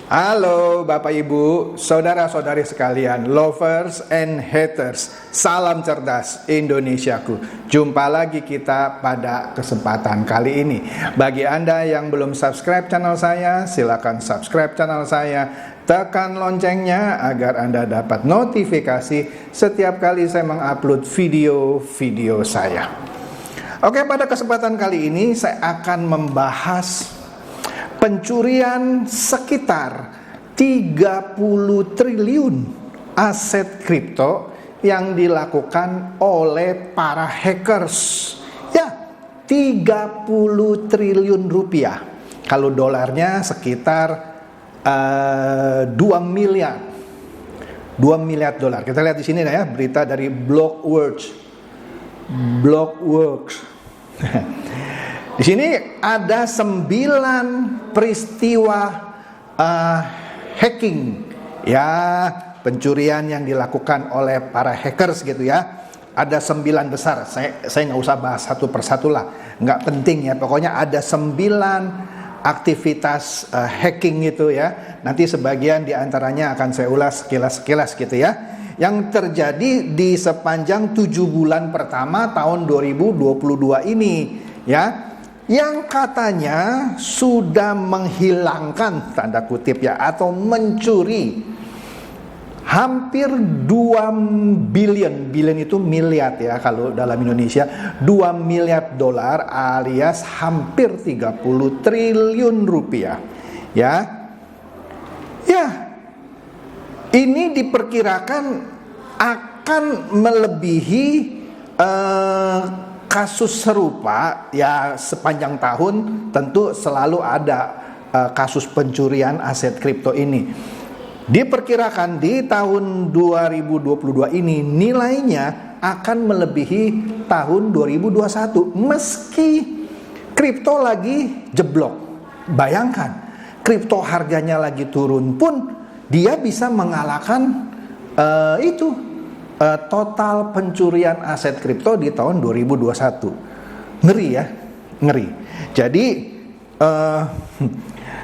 Halo Bapak Ibu, saudara-saudari sekalian, lovers and haters, salam cerdas Indonesiaku. Jumpa lagi kita pada kesempatan kali ini. Bagi Anda yang belum subscribe channel saya, silakan subscribe channel saya. Tekan loncengnya agar Anda dapat notifikasi setiap kali saya mengupload video-video saya. Oke, pada kesempatan kali ini saya akan membahas pencurian sekitar 30 triliun aset kripto yang dilakukan oleh para hackers. Ya, 30 triliun rupiah. Kalau dolarnya sekitar 2 miliar. 2 miliar dolar. Kita lihat di sini ya, berita dari Blockworks. Di sini ada 9 peristiwa hacking, ya, pencurian yang dilakukan oleh para hackers gitu ya. Ada 9 besar. Saya nggak usah bahas satu persatu lah, nggak penting ya. Pokoknya ada 9 aktivitas hacking gitu ya. Nanti sebagian diantaranya akan saya ulas sekilas gitu ya. Yang terjadi di sepanjang 7 bulan pertama tahun 2022 ini ya. Yang katanya sudah menghilangkan, tanda kutip ya, atau mencuri hampir 2 billion itu miliar ya kalau dalam Indonesia, 2 miliar dolar alias hampir 30 triliun rupiah ya. Ini diperkirakan akan melebihi kasus serupa ya. Sepanjang tahun tentu selalu ada kasus pencurian aset kripto ini. Diperkirakan di tahun 2022 ini nilainya akan melebihi tahun 2021 meski kripto lagi jeblok. Bayangkan, kripto harganya lagi turun pun dia bisa mengalahkan total pencurian aset kripto di tahun 2021. Ngeri ya, ngeri. Jadi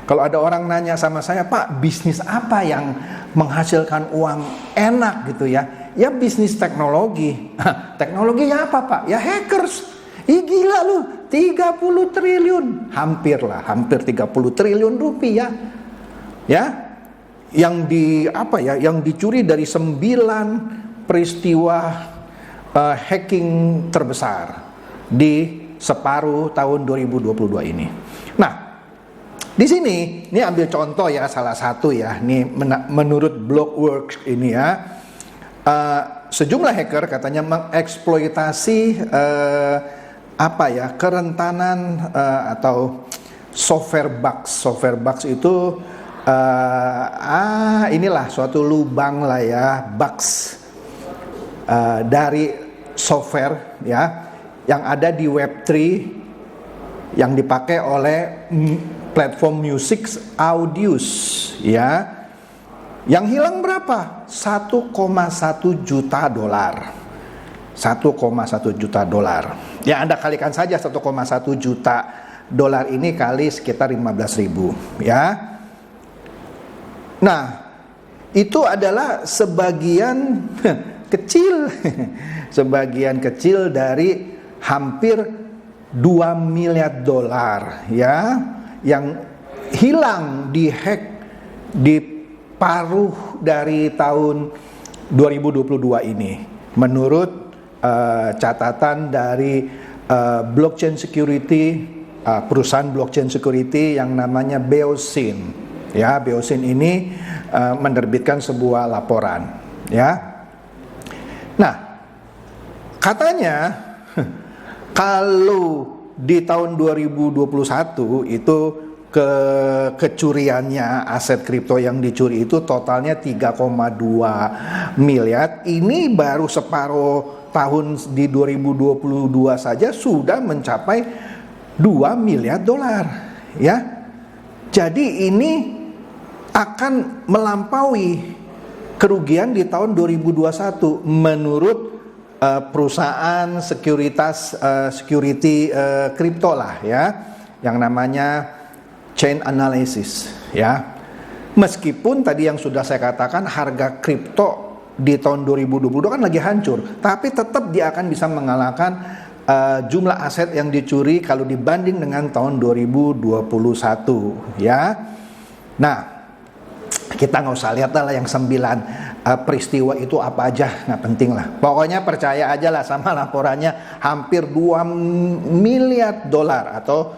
kalau ada orang nanya sama saya, Pak, bisnis apa yang menghasilkan uang enak gitu ya? Ya bisnis teknologi. Teknologinya apa, Pak? Ya hackers. Ih gila lu, 30 triliun. Hampir 30 triliun rupiah. Ya. Yang dicuri dari 9 peristiwa hacking terbesar di separuh tahun 2022 ini. Nah, di sini, ini ambil contoh ya, salah satu ya, ini menurut Blockworks ini ya, sejumlah hacker katanya mengeksploitasi kerentanan atau software bugs itu inilah suatu lubang lah ya, bugs dari software ya yang ada di Web3 yang dipakai oleh platform music Audius ya. Yang hilang berapa? 1,1 juta dolar. 1,1 juta dolar. Ya Anda kalikan saja 1,1 juta dolar ini kali sekitar 15.000 ya. Nah, itu adalah sebagian kecil dari hampir 2 miliar dolar ya yang hilang dihack di paruh dari tahun 2022 ini menurut catatan dari blockchain security, perusahaan blockchain security yang namanya Beosin ya. Beosin ini menerbitkan sebuah laporan ya. Nah, katanya kalau di tahun 2021 itu kecuriannya aset kripto yang dicuri itu totalnya 3,2 miliar. Ini baru separuh tahun di 2022 saja sudah mencapai 2 miliar dolar ya. Jadi ini akan melampaui kerugian di tahun 2021 menurut perusahaan security kripto lah ya, yang namanya Chain Analysis ya. Meskipun tadi yang sudah saya katakan harga kripto di tahun 2022 kan lagi hancur, tapi tetap dia akan bisa mengalahkan jumlah aset yang dicuri kalau dibanding dengan tahun 2021 ya. Nah, kita nggak usah lihat lah yang 9 peristiwa itu apa aja, nggak penting lah. Pokoknya percaya aja lah sama laporannya, hampir 2 miliar dolar atau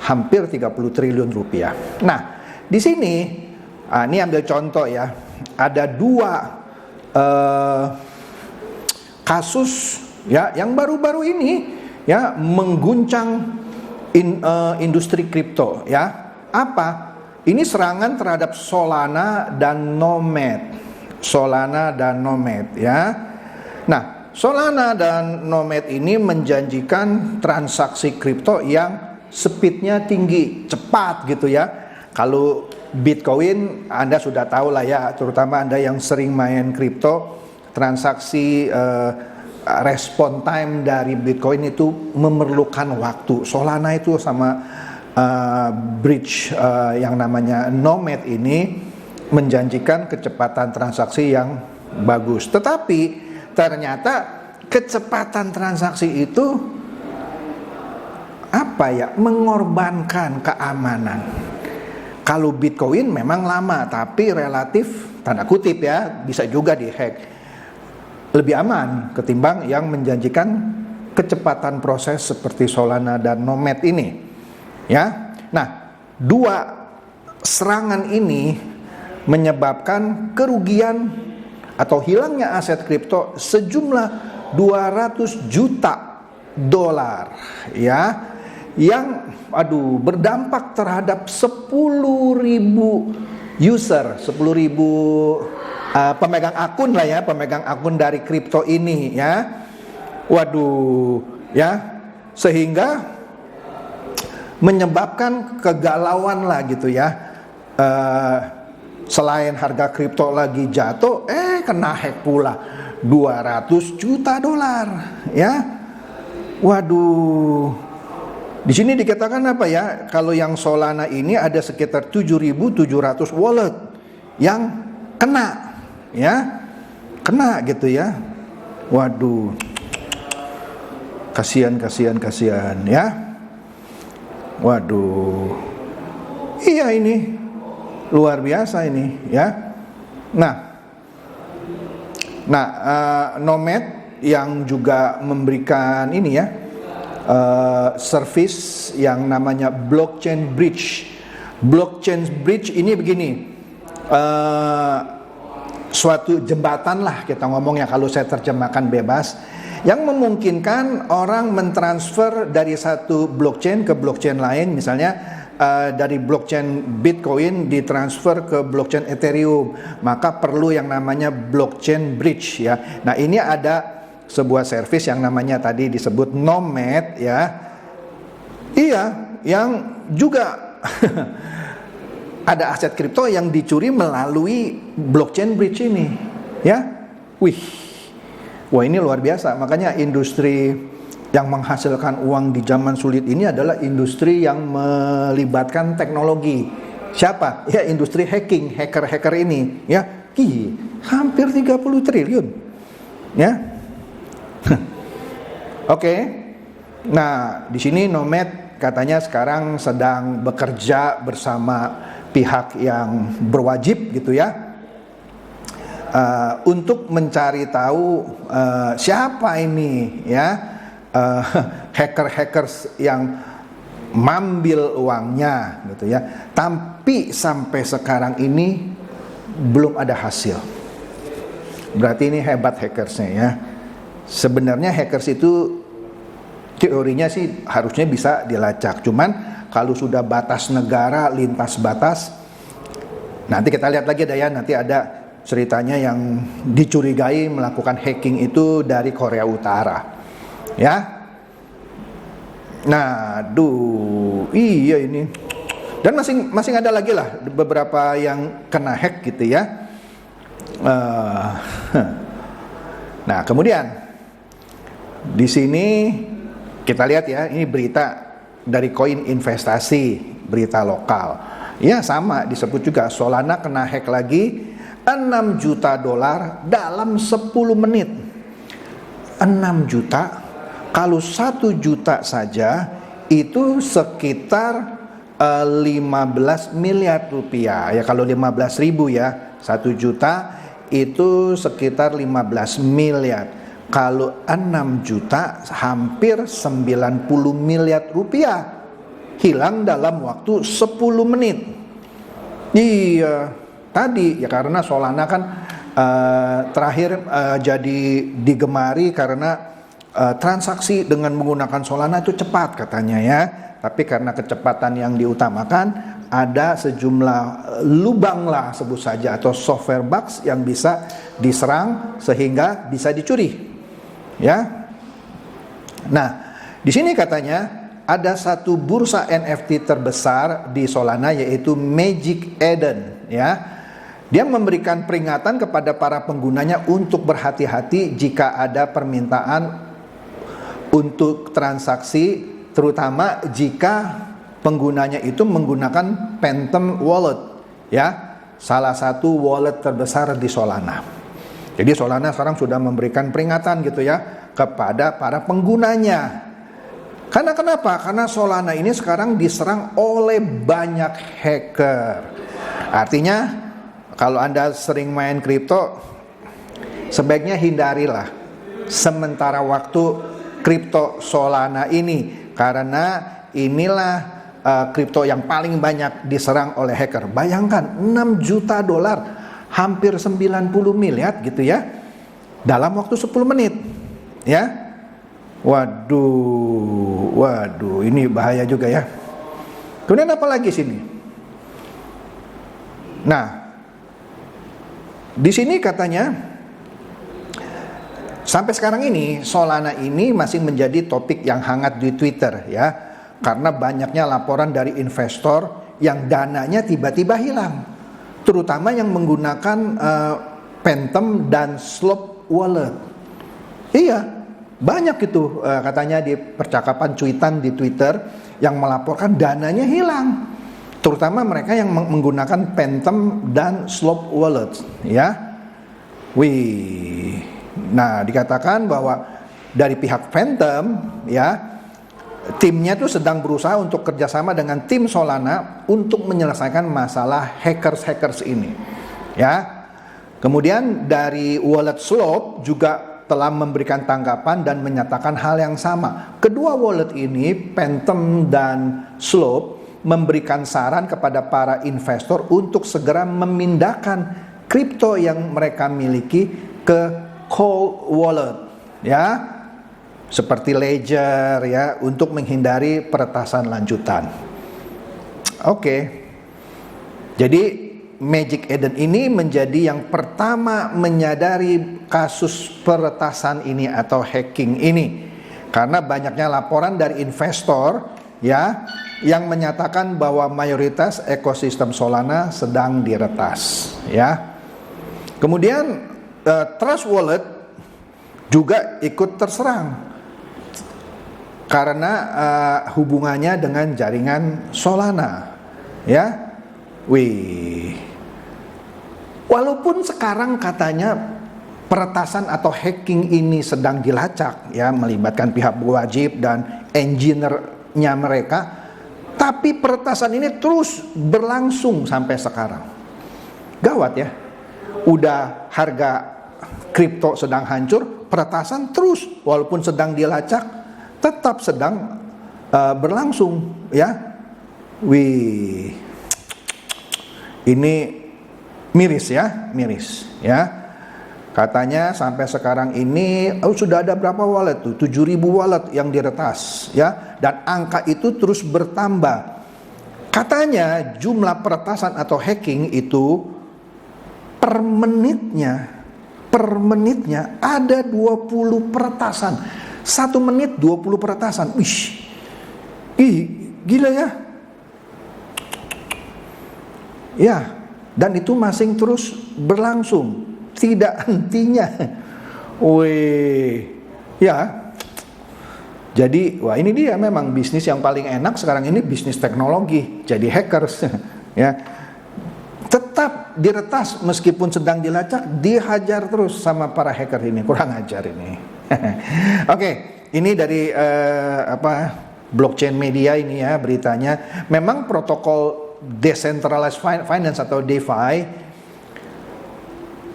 hampir 30 triliun rupiah. Nah, di sini ini ambil contoh ya, ada 2 kasus ya yang baru-baru ini ya mengguncang industri kripto ya. Apa? Ini serangan terhadap Solana dan Nomad. Solana dan Nomad ya. Nah, Solana dan Nomad ini menjanjikan transaksi kripto yang speednya tinggi, cepat gitu ya. Kalau Bitcoin Anda sudah tahu lah ya, terutama Anda yang sering main kripto, transaksi respon time dari Bitcoin itu memerlukan waktu. Solana itu sama bridge yang namanya Nomad ini menjanjikan kecepatan transaksi yang bagus. Tetapi ternyata kecepatan transaksi itu mengorbankan keamanan. Kalau Bitcoin memang lama, tapi relatif tanda kutip ya, bisa juga dihack. Lebih aman ketimbang yang menjanjikan kecepatan proses seperti Solana dan Nomad ini ya. Nah, 2 serangan ini menyebabkan kerugian atau hilangnya aset kripto sejumlah 200 juta dolar ya, yang berdampak terhadap 10.000 user, 10.000 pemegang akun lah ya, pemegang akun dari kripto ini ya. Waduh ya, sehingga menyebabkan kegalauan lah gitu ya. Selain harga kripto lagi jatuh, kena hack pula 200 juta dolar ya. Waduh. Di sini dikatakan apa ya? Kalau yang Solana ini ada sekitar 7.700 wallet yang kena ya, kena gitu ya. Waduh, kasihan ya. Waduh, iya ini luar biasa ini ya. Nah, Nomad yang juga memberikan ini ya, service yang namanya blockchain bridge. Blockchain bridge ini begini, suatu jembatan lah kita ngomongnya kalau saya terjemahkan bebas, yang memungkinkan orang mentransfer dari satu blockchain ke blockchain lain. Misalnya dari blockchain Bitcoin ditransfer ke blockchain Ethereum, maka perlu yang namanya blockchain bridge ya. Nah, ini ada sebuah service yang namanya tadi disebut Nomad ya. Iya, yang juga ada aset kripto yang dicuri melalui blockchain bridge ini ya. Wah ini luar biasa. Makanya industri yang menghasilkan uang di zaman sulit ini adalah industri yang melibatkan teknologi. Siapa? Ya industri hacking, hacker ini ya. Hampir 30 triliun ya. Oke. Nah, di sini Nomad katanya sekarang sedang bekerja bersama pihak yang berwajib gitu ya, untuk mencari tahu siapa ini ya, hackers yang mengambil uangnya gitu ya. Tapi sampai sekarang ini belum ada hasil. Berarti ini hebat hackersnya ya. Sebenarnya hackers itu teorinya sih harusnya bisa dilacak, cuman kalau sudah batas negara, lintas batas, nanti kita lihat lagi ya, nanti ada ceritanya yang dicurigai melakukan hacking itu dari Korea Utara ya. Nah, iya ini. Dan masing ada lagi lah beberapa yang kena hack gitu ya. Nah, kemudian di sini kita lihat ya, ini berita dari Koin Investasi, berita lokal. Ya sama disebut juga, Solana kena hack lagi, 6 juta dolar dalam 10 menit. 6 juta, kalau 1 juta saja itu sekitar 15 miliar rupiah. Ya kalau 15 ribu ya, 1 juta itu sekitar 15 miliar. Kalau 6 juta hampir 90 miliar rupiah hilang dalam waktu 10 menit. Iya, tadi ya karena Solana kan terakhir jadi digemari karena transaksi dengan menggunakan Solana itu cepat katanya ya. Tapi karena kecepatan yang diutamakan, ada sejumlah lubang lah sebut saja atau software bugs yang bisa diserang sehingga bisa dicuri. Ya. Nah, di sini katanya ada satu bursa NFT terbesar di Solana yaitu Magic Eden ya. Dia memberikan peringatan kepada para penggunanya untuk berhati-hati jika ada permintaan untuk transaksi, terutama jika penggunanya itu menggunakan Phantom Wallet ya, salah satu wallet terbesar di Solana. Jadi Solana sekarang sudah memberikan peringatan gitu ya kepada para penggunanya. Karena kenapa? Karena Solana ini sekarang diserang oleh banyak hacker. Artinya kalau Anda sering main kripto, sebaiknya hindarilah sementara waktu kripto Solana ini, karena inilah kripto yang paling banyak diserang oleh hacker. Bayangkan 6 juta dolar, hampir 90 miliar gitu ya, dalam waktu 10 menit ya. Waduh, ini bahaya juga ya. Kemudian apa lagi sini? Nah, di sini katanya sampai sekarang ini Solana ini masih menjadi topik yang hangat di Twitter ya, karena banyaknya laporan dari investor yang dananya tiba-tiba hilang, terutama yang menggunakan Phantom dan Slope Wallet. Iya, banyak itu katanya di percakapan cuitan di Twitter yang melaporkan dananya hilang, terutama mereka yang menggunakan Phantom dan Slope Wallet ya. Nah, dikatakan bahwa dari pihak Phantom ya, timnya tuh sedang berusaha untuk kerjasama dengan tim Solana untuk menyelesaikan masalah hackers ini ya. Kemudian dari wallet Slope juga telah memberikan tanggapan dan menyatakan hal yang sama. Kedua wallet ini, Phantom dan Slope, memberikan saran kepada para investor untuk segera memindahkan kripto yang mereka miliki ke cold wallet ya, seperti Ledger ya, untuk menghindari peretasan lanjutan. Oke. Jadi Magic Eden ini menjadi yang pertama menyadari kasus peretasan ini atau hacking ini, karena banyaknya laporan dari investor ya yang menyatakan bahwa mayoritas ekosistem Solana sedang diretas ya. Kemudian Trust Wallet juga ikut terserang karena hubungannya dengan jaringan Solana ya. Walaupun sekarang katanya peretasan atau hacking ini sedang dilacak ya, melibatkan pihak berwajib dan engineer-nya mereka, tapi peretasan ini terus berlangsung sampai sekarang. Gawat ya. Udah harga kripto sedang hancur, peretasan terus walaupun sedang dilacak tetap sedang berlangsung ya. Ini miris ya. Katanya sampai sekarang ini sudah ada berapa wallet tuh? 7.000 wallet yang diretas ya, dan angka itu terus bertambah. Katanya jumlah peretasan atau hacking itu per menitnya ada 20 peretasan. 1 menit 20 peretasan. Gila ya. Ya, dan itu masih terus berlangsung, tidak hentinya. Ya. Jadi, ini dia memang bisnis yang paling enak sekarang ini, bisnis teknologi. Jadi hackers. ya. Tetap diretas meskipun sedang dilacak, dihajar terus sama para hacker ini, kurang ajar ini. Oke, ini dari blockchain media ini ya beritanya. Memang protokol decentralized finance atau DeFi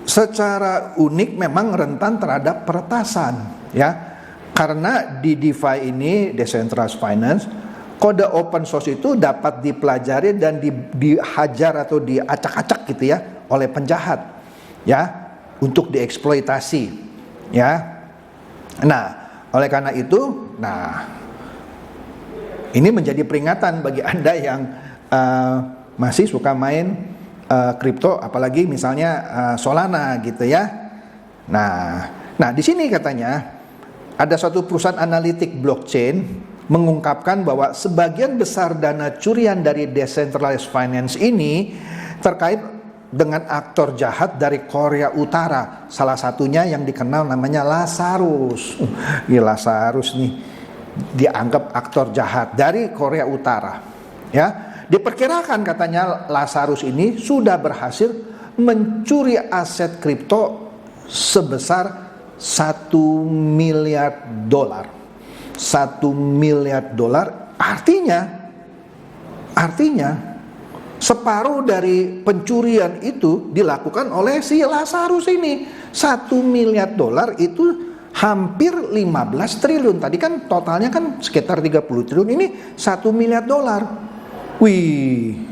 secara unik memang rentan terhadap peretasan ya. Karena di DeFi ini, decentralized finance, kode open source itu dapat dipelajari dan dihajar atau diacak-acak gitu ya oleh penjahat ya untuk dieksploitasi ya. Nah, oleh karena itu, ini menjadi peringatan bagi Anda yang masih suka main kripto, apalagi misalnya Solana gitu ya. Nah di sini katanya ada suatu perusahaan analitik blockchain mengungkapkan bahwa sebagian besar dana curian dari decentralized finance ini terkait dengan aktor jahat dari Korea Utara. Salah satunya yang dikenal namanya Lazarus. Lazarus nih dianggap aktor jahat dari Korea Utara. Ya, diperkirakan katanya Lazarus ini sudah berhasil mencuri aset kripto sebesar $1 miliar. $1 miliar artinya separuh dari pencurian itu dilakukan oleh si Lazarus ini. $1 miliar itu hampir 15 triliun. Tadi kan totalnya kan sekitar 30 triliun, ini $1 miliar. Wih,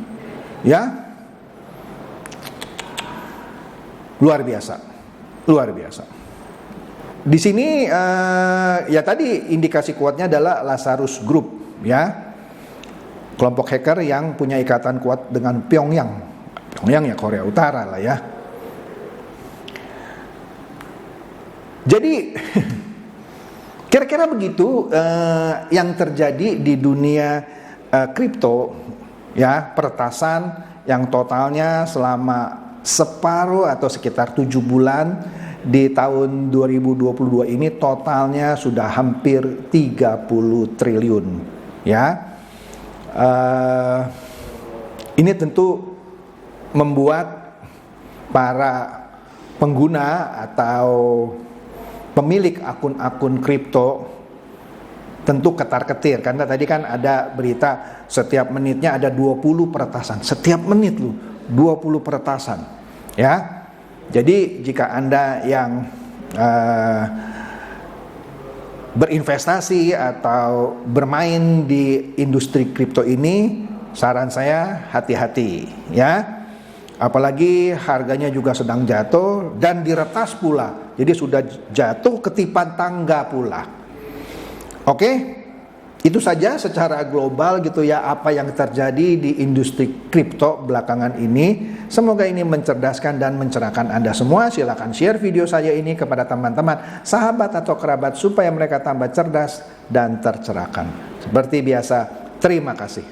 ya, luar biasa. Di sini ya tadi indikasi kuatnya adalah Lazarus Group ya, kelompok hacker yang punya ikatan kuat dengan Pyongyang ya Korea Utara lah ya. Jadi kira-kira begitu yang terjadi di dunia kripto ya, peretasan yang totalnya selama separuh atau sekitar 7 bulan di tahun 2022 ini totalnya sudah hampir 30 triliun ya. Ini tentu membuat para pengguna atau pemilik akun-akun kripto tentu ketar-ketir, karena tadi kan ada berita setiap menitnya ada 20 peretasan, setiap menit 20 peretasan ya. Jadi jika Anda yang berinvestasi atau bermain di industri kripto ini, saran saya hati-hati ya. Apalagi harganya juga sedang jatuh dan diretas pula. Jadi sudah jatuh ketipan tangga pula. Oke? Itu saja secara global gitu ya apa yang terjadi di industri kripto belakangan ini. Semoga ini mencerdaskan dan mencerahkan Anda semua. Silakan share video saya ini kepada teman-teman, sahabat atau kerabat supaya mereka tambah cerdas dan tercerahkan. Seperti biasa, terima kasih.